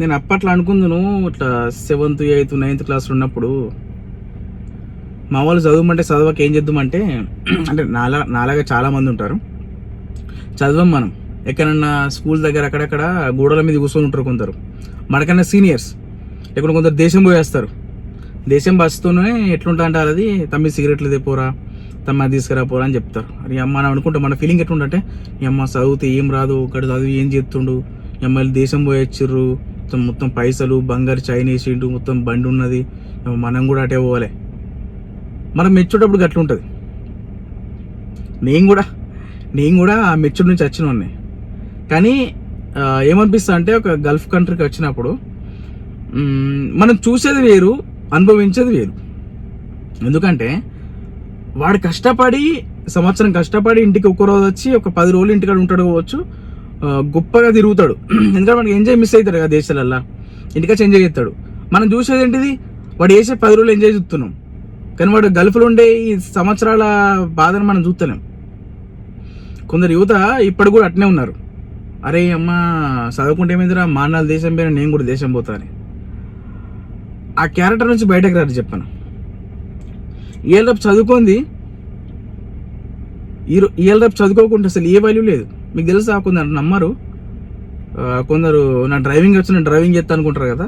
నేను అప్పట్లో అనుకుందును ఇట్లా 7th 8th 9th క్లాస్లో ఉన్నప్పుడు మా వాళ్ళు చదవమంటే చదవక ఏం చేద్దామంటే అంటే నాలాగా చాలామంది ఉంటారు. చదవం మనం ఎక్కడన్నా స్కూల్ దగ్గర అక్కడక్కడ గోడల మీద కూర్చొని ఉంటారు కొందరు, మనకన్నా సీనియర్స్. ఎక్కడ కొందరు దేశం పోయేస్తారు. దేశం బస్తూనే ఎట్లుంటా అంటారు, అది తమ్మి సిగరెట్లు తెపోరా, తమ్మ తీసుకురా పోరా అని చెప్తారు. అది అమ్మ అని అనుకుంటా. మన ఫీలింగ్ ఎట్లుంటే ఈ అమ్మ చదివితే ఏం రాదు, ఇక్కడ చదివి ఏం చేస్తుండు, ఈ అమ్మాయిలు దేశం పోయొచ్చిర్రు, మొత్తం పైసలు బంగారు చైన్ వేసిండు, మొత్తం బండి ఉన్నది, మనం కూడా అటే పోవాలి. మనం మెచ్చుటప్పుడు గట్ల ఉంటుంది. నేను కూడా ఆ మెచ్యూర్ నుంచి వచ్చిన వాడిని. కానీ ఏమనిపిస్తా అంటే ఒక గల్ఫ్ కంట్రీకి వచ్చినప్పుడు మనం చూసేది వేరు, అనుభవించేది వేరు. ఎందుకంటే వాడు కష్టపడి సంవత్సరం కష్టపడి ఇంటికి ఒక్క రోజు వచ్చి ఒక 10 రోజులు ఇంటికాడ ఉంటాడు కావచ్చు, గొప్పగా తిరుగుతాడు. ఎందుకంటే మనకి ఎంజాయ్ మిస్ అవుతాడు కదా దేశాలల్లా, ఇంటికొచ్చి ఎంజాయ్ చేస్తాడు. మనం చూసేది ఏంటిది, వాడు వేసే 10 రోజులు ఎంజాయ్ చూస్తున్నాం. కానీ వాడు గల్ఫ్లో ఉండే ఈ సంవత్సరాల బాధను మనం చూస్తలేం. కొందరు యువత ఇప్పటి కూడా అట్నే ఉన్నారు. అరే అమ్మ చదువుకుంటే ఏమైందిరా, మా అన్నలు దేశం పోయినా నేను కూడా దేశం పోతా అని. ఆ క్యారెక్టర్ నుంచి బయటకు రాదు చెప్పాను. ఇవాళ రేపు చదువుకుంది, ఇవాళ రేపు చదువుకోకుండా అసలు ఏ వాల్యూ లేదు. మీకు తెలుసా, కొందరు నమ్మరు, కొందరు నా డ్రైవింగ్ వచ్చి నేను డ్రైవింగ్ చేస్తా అనుకుంటారు కదా.